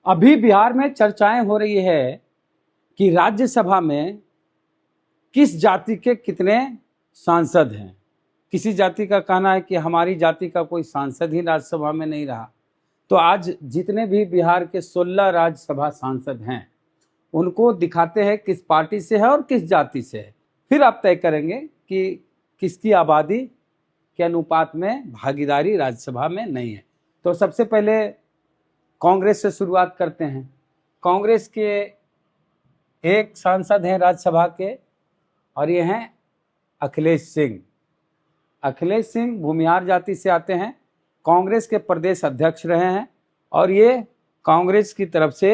अभी बिहार में चर्चाएं हो रही है कि राज्यसभा में किस जाति के कितने सांसद हैं। किसी जाति का कहना है कि हमारी जाति का कोई सांसद ही राज्यसभा में नहीं रहा। तो आज जितने भी बिहार के 16 राज्यसभा सांसद हैं उनको दिखाते हैं किस पार्टी से है और किस जाति से है। फिर आप तय करेंगे कि किसकी आबादी के अनुपात में भागीदारी राज्यसभा में नहीं है। तो सबसे पहले कांग्रेस से शुरुआत करते हैं। कांग्रेस के एक सांसद हैं राज्यसभा के और ये हैं अखिलेश सिंह। अखिलेश सिंह भूमिहार जाति से आते हैं, कांग्रेस के प्रदेश अध्यक्ष रहे हैं और ये कांग्रेस की तरफ से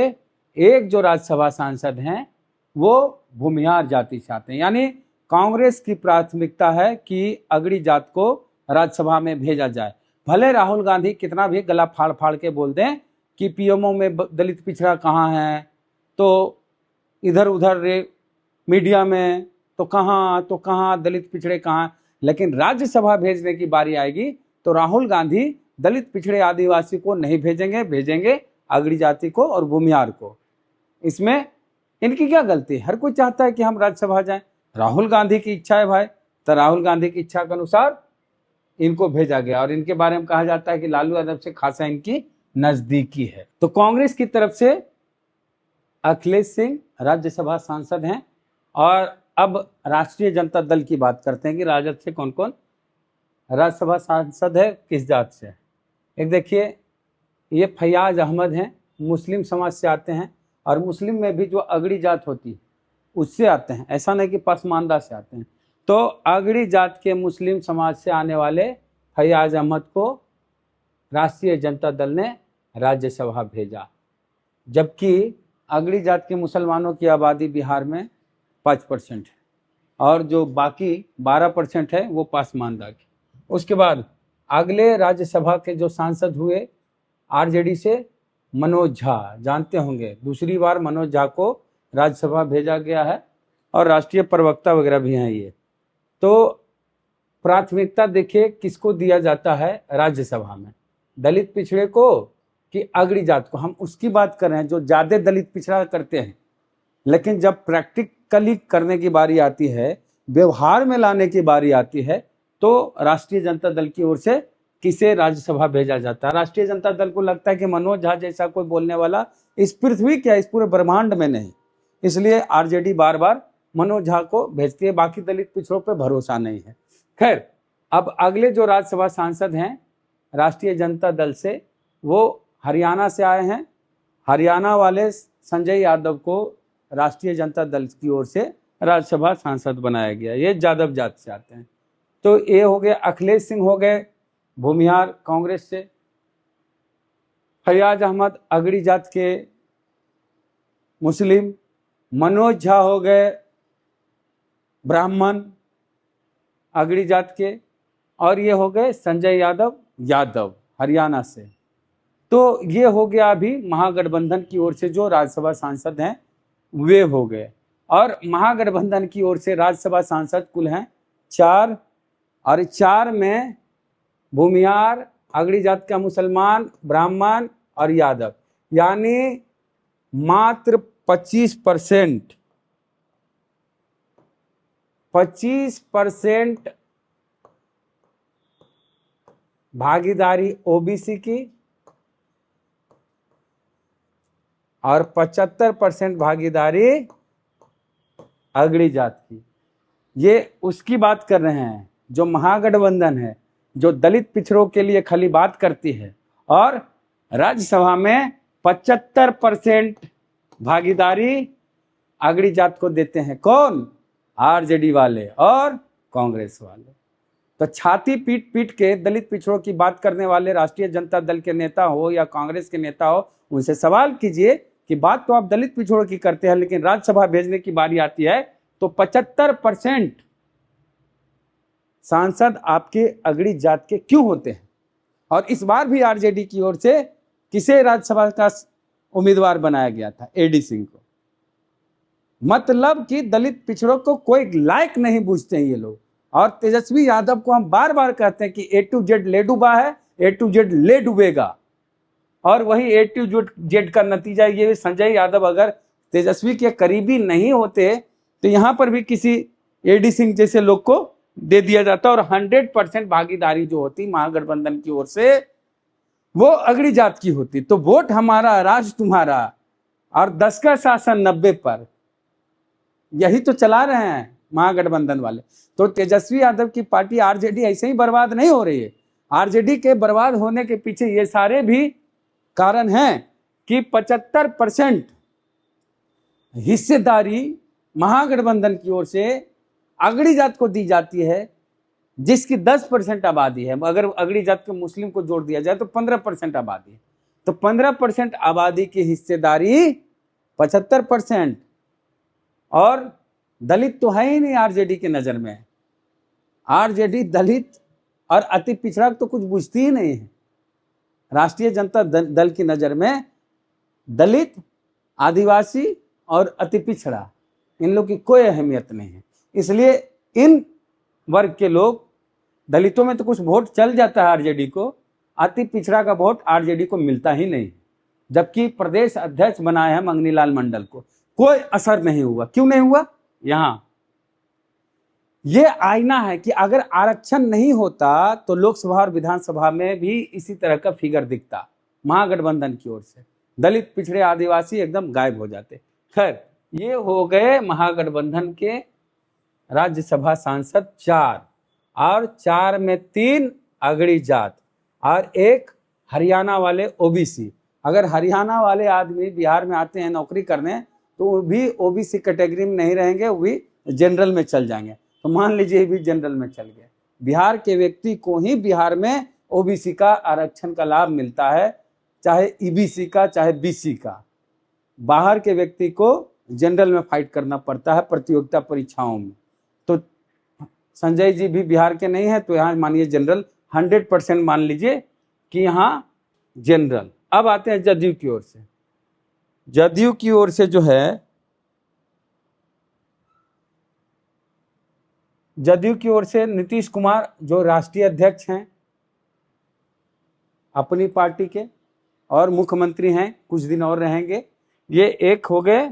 एक जो राज्यसभा सांसद हैं वो भूमिहार जाति से आते हैं। यानी कांग्रेस की प्राथमिकता है कि अगड़ी जात को राज्यसभा में भेजा जाए। भले राहुल गांधी कितना भी गला फाड़ फाड़ के बोल दें कि पीएमओ में दलित पिछड़ा कहाँ है, तो इधर उधर मीडिया में तो कहाँ दलित पिछड़े कहाँ, लेकिन राज्यसभा भेजने की बारी आएगी तो राहुल गांधी दलित पिछड़े आदिवासी को नहीं भेजेंगे, भेजेंगे अगड़ी जाति को और भूमिहार को। इसमें इनकी क्या गलती है? हर कोई चाहता है कि हम राज्यसभा जाएं। राहुल गांधी की इच्छा है भाई, तो राहुल गांधी की इच्छा के अनुसार इनको भेजा गया और इनके बारे में कहा जाता है कि लालू यादव से खासा इनकी नजदीकी है। तो कांग्रेस की तरफ से अखिलेश सिंह राज्यसभा सांसद हैं। और अब राष्ट्रीय जनता दल की बात करते हैं कि राजद से कौन कौन राज्यसभा सांसद है, किस जात से है। एक देखिए, ये फैयाज अहमद हैं, मुस्लिम समाज से आते हैं और मुस्लिम में भी जो अगड़ी जात होती है उससे आते हैं, ऐसा नहीं कि पसमानदा से आते हैं। तो अगड़ी जात के मुस्लिम समाज से आने वाले फैयाज अहमद को राष्ट्रीय जनता दल ने राज्यसभा भेजा, जबकि अगड़ी जात के मुसलमानों की आबादी बिहार में 5% है और जो बाकी 12% है वो पसमानदा की। उसके बाद अगले राज्यसभा के जो सांसद हुए आरजेडी से मनोज झा, जानते होंगे दूसरी बार मनोज झा को राज्यसभा भेजा गया है और राष्ट्रीय प्रवक्ता वगैरह भी हैं ये। तो प्राथमिकता देखिए किसको दिया जाता है राज्यसभा में, दलित पिछड़े को कि अगड़ी जात को। हम उसकी बात कर रहे हैं जो ज्यादा दलित पिछड़ा करते हैं, लेकिन जब प्रैक्टिकली करने की बारी आती है, व्यवहार में लाने की बारी आती है, तो राष्ट्रीय जनता दल की ओर से किसे राज्यसभा भेजा जाता है। राष्ट्रीय जनता दल को लगता है कि मनोज झा जैसा कोई बोलने वाला इस पृथ्वी क्या इस पूरे ब्रह्मांड में नहीं, इसलिए आरजेडी बार बार मनोज झा को भेजती है, बाकी दलित पिछड़ों पे भरोसा नहीं है। खैर, अब अगले जो राज्यसभा सांसद हैं राष्ट्रीय जनता दल से, वो हरियाणा से आए हैं। हरियाणा वाले संजय यादव को राष्ट्रीय जनता दल की ओर से राज्यसभा सांसद बनाया गया, ये यादव जात से आते हैं। तो ये हो गए अखिलेश सिंह, हो गए भूमिहार कांग्रेस से। फैयाज अहमद अगड़ी जात के मुस्लिम। मनोज झा हो गए ब्राह्मण अगड़ी जात के। और ये हो गए संजय यादव हरियाणा से। तो ये हो गया अभी महागठबंधन की ओर से जो राज्यसभा सांसद हैं वे हो गए। और महागठबंधन की ओर से राज्यसभा सांसद कुल हैं 4 और 4 में भूमिहार, अगड़ी जात का मुसलमान, ब्राह्मण और यादव, यानी मात्र 25% भागीदारी ओबीसी की और 75% भागीदारी अगड़ी जात की। ये उसकी बात कर रहे हैं जो महागठबंधन है, जो दलित पिछड़ों के लिए खाली बात करती है और राज्यसभा में 75% भागीदारी अगड़ी जात को देते हैं। कौन? आरजेडी वाले और कांग्रेस वाले। तो छाती पीट पीट के दलित पिछड़ों की बात करने वाले राष्ट्रीय जनता दल के नेता हो या कांग्रेस के नेता हो, उनसे सवाल कीजिए कि बात तो आप दलित पिछड़ों की करते हैं, लेकिन राज्यसभा भेजने की बारी आती है तो 75% सांसद आपके अगड़ी जात के क्यों होते हैं। और इस बार भी आरजेडी की ओर से किसे राज्यसभा का उम्मीदवार बनाया गया था? एडी सिंह को। मतलब कि दलित पिछड़ों को कोई लायक नहीं बूझते हैं ये लोग। और तेजस्वी यादव को हम बार बार कहते हैं कि A to Z ले डूबा है, A to Z ले डूबेगा। और वही ए टू जेड का नतीजा ये, संजय यादव अगर तेजस्वी के करीबी नहीं होते तो यहाँ पर भी किसी एडी सिंह जैसे लोग को दे दिया जाता और 100% भागीदारी जो होती महागठबंधन की ओर से वो अगड़ी जात की होती। तो वोट हमारा, राज तुम्हारा, और 10 का शासन 90 पर, यही तो चला रहे हैं महागठबंधन वाले। तो तेजस्वी यादव की पार्टी आरजेडी ऐसे ही बर्बाद नहीं हो रही है। आरजेडी के बर्बाद होने के पीछे ये सारे भी कारण हैं कि 75% हिस्सेदारी महागठबंधन की ओर से अगड़ी जात को दी जाती है, जिसकी 10% आबादी है। अगर अगड़ी जात के मुस्लिम को जोड़ दिया जाए तो 15% आबादी है। तो 15% आबादी की हिस्सेदारी 75%, और दलित तो है ही नहीं आरजेडी के नजर में। आरजेडी दलित और अति पिछड़ा तो कुछ बुझती ही नहीं है। राष्ट्रीय जनता दल की नजर में दलित, आदिवासी और अति पिछड़ा, इन लोग की कोई अहमियत नहीं है। इसलिए इन वर्ग के लोग, दलितों में तो कुछ वोट चल जाता है आरजेडी को, अति पिछड़ा का वोट आरजेडी को मिलता ही नहीं। जबकि प्रदेश अध्यक्ष बनाए हैं मंगनीलाल मंडल को, कोई असर नहीं हुआ। क्यों नहीं हुआ? यहां ये आईना है कि अगर आरक्षण नहीं होता तो लोकसभा और विधानसभा में भी इसी तरह का फिगर दिखता महागठबंधन की ओर से। दलित, पिछड़े, आदिवासी एकदम गायब हो जाते। खैर, ये हो गए महागठबंधन के राज्यसभा सांसद 4, और 4 में 3 अगड़ी जात और 1 हरियाणा वाले ओबीसी। अगर हरियाणा वाले आदमी बिहार में आते हैं नौकरी करने तो वो भी ओबीसी कैटेगरी में नहीं रहेंगे, वो भी जनरल में चल जाएंगे। तो मान लीजिए ये भी जनरल में चल गए। बिहार के व्यक्ति को ही बिहार में ओबीसी का आरक्षण का लाभ मिलता है, चाहे ईबीसी का चाहे बीसी का। बाहर के व्यक्ति को जनरल में फाइट करना पड़ता है प्रतियोगिता परीक्षाओं में। तो संजय जी भी बिहार के नहीं है, तो यहाँ मानिए जनरल 100% मान लीजिए कि यहाँ जनरल। अब आते हैं जदयू की ओर से। जदयू की ओर से जो है, जदयू की ओर से नीतीश कुमार जो राष्ट्रीय अध्यक्ष हैं अपनी पार्टी के और मुख्यमंत्री हैं, कुछ दिन और रहेंगे। ये एक हो गए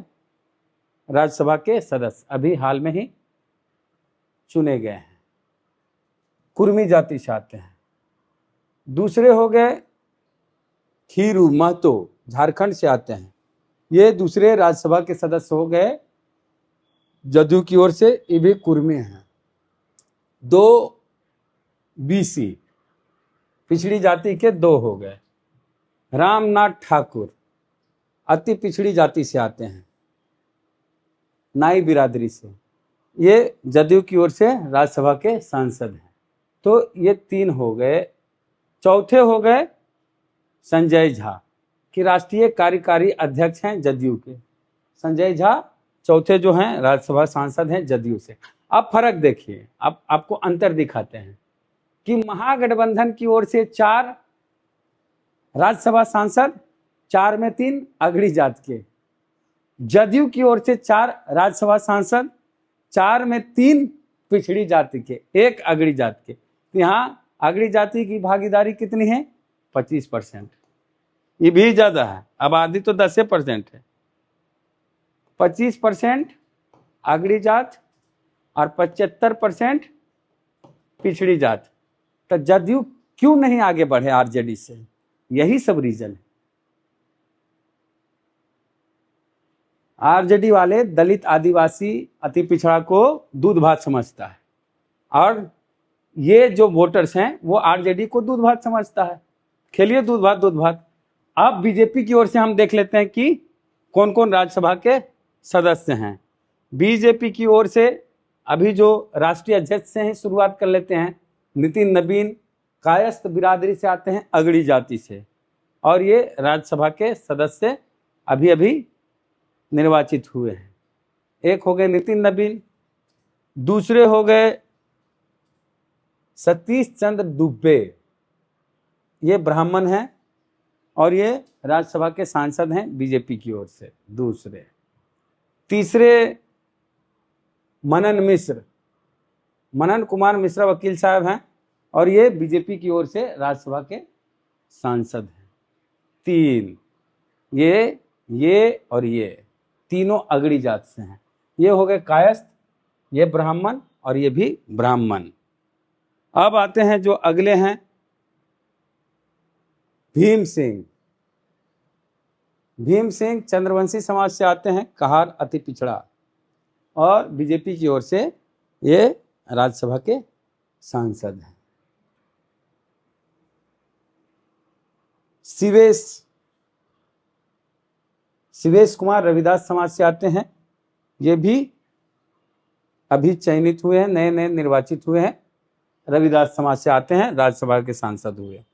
राज्यसभा के सदस्य, अभी हाल में ही चुने गए हैं, कुर्मी जाति से आते हैं। दूसरे हो गए खीरू महतो, झारखंड से आते हैं। ये दूसरे राज्यसभा के सदस्य हो गए जदयू की ओर से, ये भी कुर्मी हैं। 2 बीसी पिछड़ी जाति के 2 हो गए। रामनाथ ठाकुर अति पिछड़ी जाति से आते हैं, नाई बिरादरी से। ये जदयू की ओर से राज्यसभा के सांसद हैं। तो ये 3 हो गए। चौथे हो गए संजय झा, कि राष्ट्रीय कार्यकारी अध्यक्ष हैं जदयू के। संजय झा चौथे जो हैं राज्यसभा सांसद हैं जदयू से। अब फर्क देखिए, अब आपको अंतर दिखाते हैं कि महागठबंधन की ओर से 4 राज्यसभा सांसद, 4 में 3 अगड़ी जात के। जदयू की ओर से 4 राज्यसभा सांसद, 4 में 3 पिछड़ी जाति के, 1 अगड़ी जात के। तो यहाँ अगड़ी जाति की भागीदारी कितनी है? 25%। ये भी ज्यादा है, आबादी तो 10% है। 25% अगड़ी जात और 75% पिछड़ी जात। तो जदयू क्यों नहीं आगे बढ़े आरजेडी से? यही सब रीजन है। आरजेडी वाले दलित, आदिवासी, अति पिछड़ा को दूध भात समझता है, और ये जो वोटर्स हैं वो आरजेडी को दूध भात समझता है। खेलिए दूध भात दूध भात। अब बीजेपी की ओर से हम देख लेते हैं कि कौन कौन राज्यसभा के सदस्य हैं। बीजेपी की ओर से अभी जो राष्ट्रीय अध्यक्ष से हैं शुरुआत कर लेते हैं। नितिन नवीन कायस्थ बिरादरी से आते हैं, अगड़ी जाति से, और ये राज्यसभा के सदस्य अभी अभी निर्वाचित हुए हैं। एक हो गए नितिन नवीन, दूसरे हो गए सतीश चंद्र दुबे, ये ब्राह्मण हैं और ये राज्यसभा के सांसद हैं बीजेपी की ओर से दूसरे। तीसरे मनन मिश्र, मनन कुमार मिश्रा वकील साहब हैं और ये बीजेपी की ओर से राज्यसभा के सांसद हैं। 3, ये और ये तीनों अगड़ी जात से हैं। ये हो गए कायस्थ, ये ब्राह्मण और ये भी ब्राह्मण। अब आते हैं जो अगले हैं भीम सिंह। भीम सिंह चंद्रवंशी समाज से आते हैं, कहार अति पिछड़ा, और बीजेपी की ओर से ये राज्यसभा के सांसद हैं। शिवेश कुमार रविदास समाज से आते हैं, ये भी अभी चयनित हुए हैं, नए नए निर्वाचित हुए हैं, रविदास समाज से आते हैं, राज्यसभा के सांसद हुए।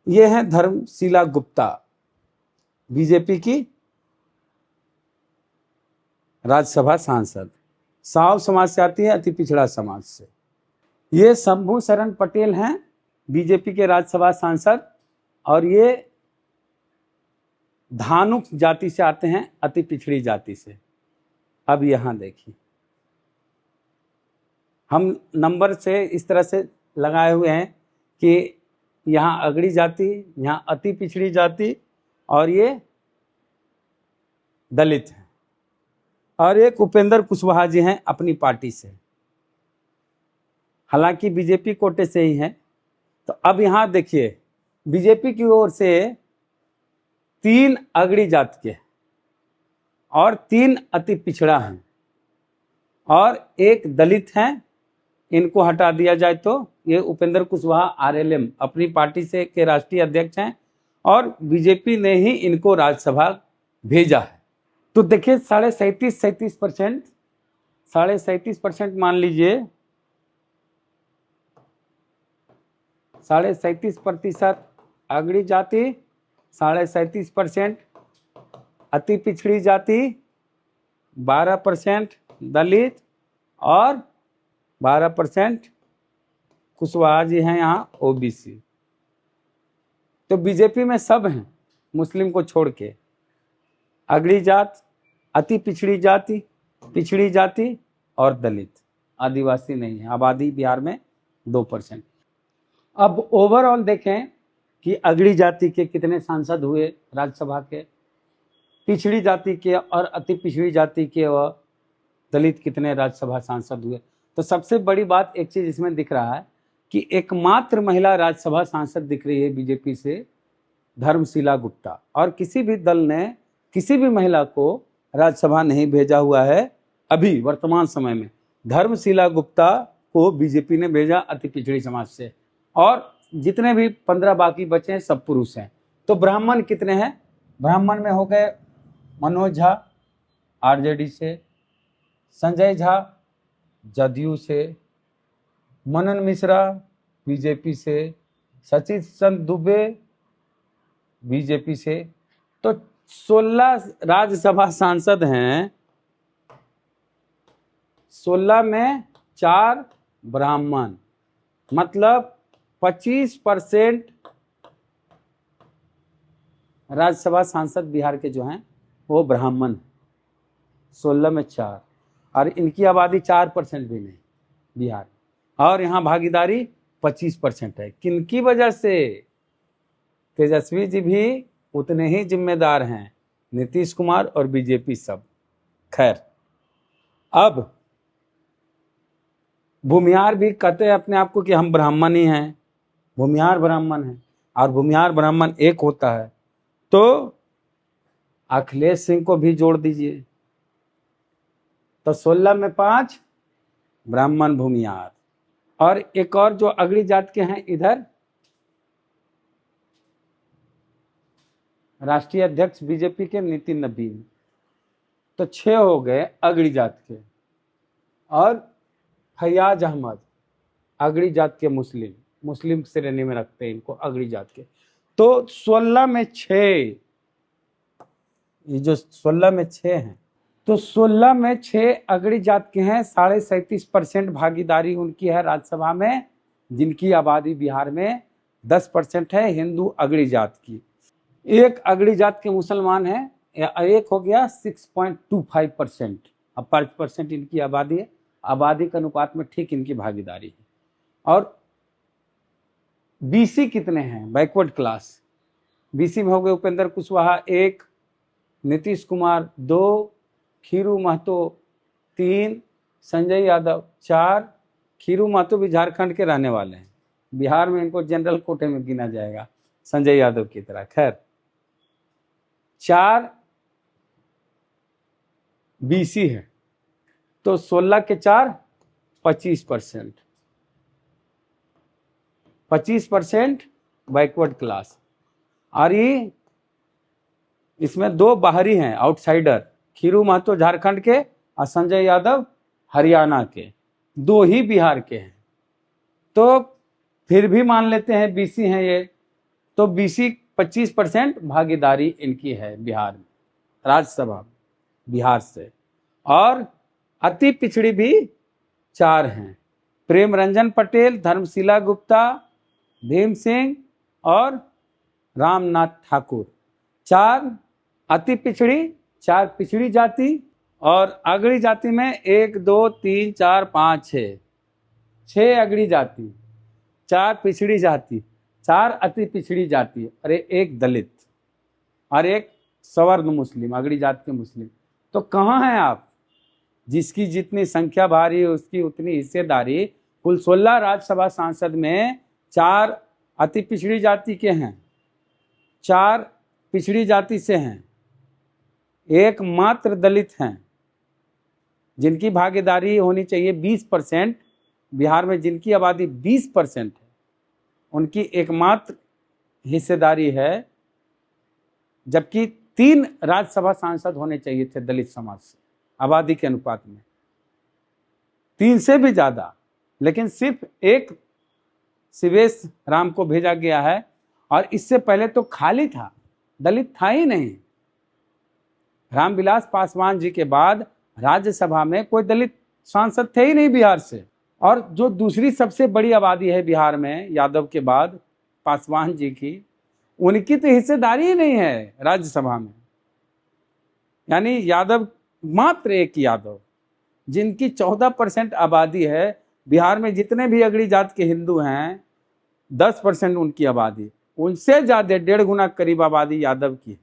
ये हैं धर्मशिला गुप्ता, बीजेपी की राज्यसभा सांसद। साव समाज से आती है, अति पिछड़ा समाज से। ये शंभू शरण पटेल हैं, बीजेपी के राज्यसभा सांसद, और ये धानुक जाति से आते हैं, अति पिछड़ी जाति से। अब यहां देखिए, हम नंबर से इस तरह से लगाए हुए हैं कि यहाँ अगड़ी जाति, यहाँ अति पिछड़ी जाति, और ये दलित है। और एक उपेंद्र कुशवाहा जी हैं अपनी पार्टी से, हालांकि बीजेपी कोटे से ही हैं। तो अब यहाँ देखिए, बीजेपी की ओर से 3 अगड़ी जात के और 3 अति पिछड़ा हैं और 1 दलित हैं। इनको हटा दिया जाए तो ये उपेंद्र कुशवाहा आरएलएम अपनी पार्टी से के राष्ट्रीय अध्यक्ष हैं और बीजेपी ने ही इनको राज्यसभा भेजा है। तो देखिए 37.37% 37.37% मान लीजिए, 37.37% अगड़ी जाति, 37.37% अति पिछड़ी जाति, 12% दलित और 12% कुशवाहा जी हैं यहाँ ओबीसी। तो बीजेपी में सब हैं, मुस्लिम को छोड़ के। अगड़ी जात, अति पिछड़ी जाति और दलित, आदिवासी नहीं है। आबादी बिहार में 2%। अब ओवरऑल देखें कि अगड़ी जाति के कितने सांसद हुए राज्यसभा के, पिछड़ी जाति के और अति पिछड़ी जाति के व दलित कितने राज्यसभा सांसद हुए। तो सबसे बड़ी बात एक चीज इसमें दिख रहा है कि एकमात्र महिला राज्यसभा सांसद दिख रही है बीजेपी से, धर्मशिला गुप्ता, और किसी भी दल ने किसी भी महिला को राज्यसभा नहीं भेजा हुआ है अभी वर्तमान समय में। धर्मशिला गुप्ता को बीजेपी ने भेजा अति पिछड़ी समाज से, और जितने भी 15 बाकी बचे हैं सब पुरुष हैं। तो ब्राह्मण कितने हैं? ब्राह्मण में हो गए मनोज झा आरजेडी से, संजय झा जदयू से, मनन मिश्रा बीजेपी से, सचिन चंद्र दुबे बीजेपी से। तो 16 राज्यसभा सांसद हैं, 16 में 4 ब्राह्मण, मतलब 25% राज्यसभा सांसद बिहार के जो हैं वो ब्राह्मण, 16 में 4, और इनकी आबादी 4% भी नहीं बिहार, और यहाँ भागीदारी 25% है। किनकी वजह से? तेजस्वी जी भी उतने ही जिम्मेदार हैं, नीतीश कुमार और बीजेपी सब। खैर, अब भूमिहार भी कहते हैं अपने आप को कि हम ब्राह्मण ही हैं, भूमिहार ब्राह्मण हैं, और भूमिहार ब्राह्मण एक होता है। तो अखिलेश सिंह को भी जोड़ दीजिए, तो 16 में 5 ब्राह्मण भूमिहार, और एक और जो अगड़ी जात के हैं इधर राष्ट्रीय अध्यक्ष बीजेपी के नितिन नबीन, तो 6 हो गए अगड़ी जात के। और फैयाज अहमद अगड़ी जात के, मुस्लिम श्रेणी में रखते हैं इनको अगड़ी जात के। तो 16 में 6, ये जो 16 में 6 हैं, तो 16 में 6 अगड़ी जात के हैं। 37.5% भागीदारी उनकी है राज्यसभा में, जिनकी आबादी बिहार में 10% है हिंदू अगड़ी जात की। एक अगड़ी जात के मुसलमान हैं, एक हो गया 6.25%। अब 5% इनकी आबादी है, आबादी के अनुपात में ठीक इनकी भागीदारी है। और बीसी कितने हैं? बैकवर्ड क्लास, बीसी में हो गए उपेंद्र कुशवाहा 1, नीतीश कुमार 2, खीरू महतो 3, संजय यादव 4। खीरू महतो भी झारखंड के रहने वाले हैं, बिहार में इनको जनरल कोटे में गिना जाएगा संजय यादव की तरह। खैर 4 बीसी है, तो 16 के 4 25%, 25% बैकवर्ड क्लास। और ये इसमें 2 बाहरी हैं, आउटसाइडर, खीरू महतो झारखंड के और संजय यादव हरियाणा के, 2 ही बिहार के हैं। तो फिर भी मान लेते हैं बीसी हैं ये, तो बीसी 25% भागीदारी इनकी है बिहार में, राज्यसभा बिहार से। और अति पिछड़ी भी 4 हैं, प्रेम रंजन पटेल, धर्मशिला गुप्ता, भीम सिंह और रामनाथ ठाकुर। 4 अति पिछड़ी, 4 पिछड़ी जाति, और अगड़ी जाति में 1 2 3 4 5 6, 6 अगड़ी जाति, 4 पिछड़ी जाति, 4 अति पिछड़ी जाति, और 1 दलित और 1 सवर्ण मुस्लिम, अगड़ी जाति के मुस्लिम। तो कहाँ हैं आप? जिसकी जितनी संख्या भारी है उसकी उतनी हिस्सेदारी। कुल 16 राज्यसभा सांसद में 4 अति पिछड़ी जाति के हैं, 4 पिछड़ी जाति से हैं, 1 मात्र दलित हैं, जिनकी भागीदारी होनी चाहिए 20%। बिहार में जिनकी आबादी 20% है, उनकी एकमात्र हिस्सेदारी है, जबकि 3 राज्यसभा सांसद होने चाहिए थे दलित समाज से आबादी के अनुपात में, 3 से भी ज्यादा। लेकिन सिर्फ 1 शिवेश राम को भेजा गया है, और इससे पहले तो खाली था, दलित था ही नहीं। रामविलास पासवान जी के बाद राज्यसभा में कोई दलित सांसद थे ही नहीं बिहार से। और जो दूसरी सबसे बड़ी आबादी है बिहार में यादव के बाद, पासवान जी की, उनकी तो हिस्सेदारी ही नहीं है राज्यसभा में। यानी यादव, मात्र 1 यादव, जिनकी 14% आबादी है। बिहार में जितने भी अगड़ी जात के हिंदू हैं 10% उनकी आबादी, उनसे ज्यादा 1.5 गुना करीब आबादी यादव की है,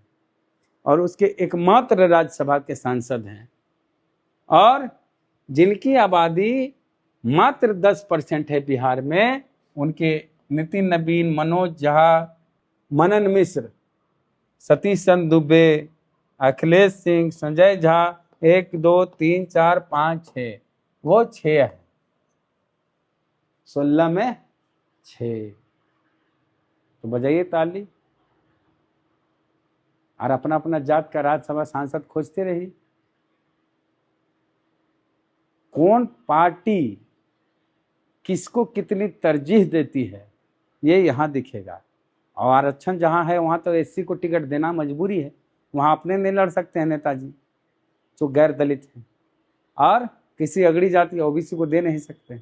और उसके एकमात्र राज्यसभा के सांसद हैं। और जिनकी आबादी मात्र 10% है बिहार में, उनके नितिन नवीन, मनोज झा, मनन मिश्र, सतीश चंद्र दुबे, अखिलेश सिंह, संजय झा, 1 2 3 4 5 6, वो 6 है, 16 में 6। तो बजाइए ताली, और अपना अपना जात का राज्यसभा सांसद खोजते रहिए। कौन पार्टी किसको कितनी तरजीह देती है ये यहाँ दिखेगा। और आरक्षण जहाँ है वहाँ तो एससी को टिकट देना मजबूरी है, वहाँ अपने नहीं लड़ सकते हैं नेताजी जो गैर दलित हैं, और किसी अगड़ी जाति ओबीसी को दे नहीं सकते।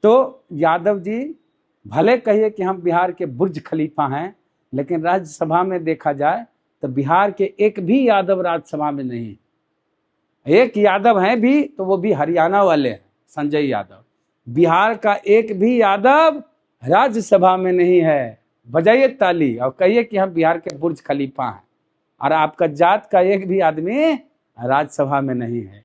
तो यादव जी भले कहिए कि हम बिहार के बुर्ज खलीफा हैं, लेकिन राज्यसभा में देखा जाए तो बिहार के एक भी यादव राज्यसभा में नहीं। एक यादव हैं भी, तो वो भी हरियाणा वाले हैं, संजय यादव। बिहार का एक भी यादव राज्यसभा में नहीं है। बजाइए ताली और कहिए कि हम बिहार के बुर्ज खलीफा हैं, और आपका जात का एक भी आदमी राज्यसभा में नहीं है।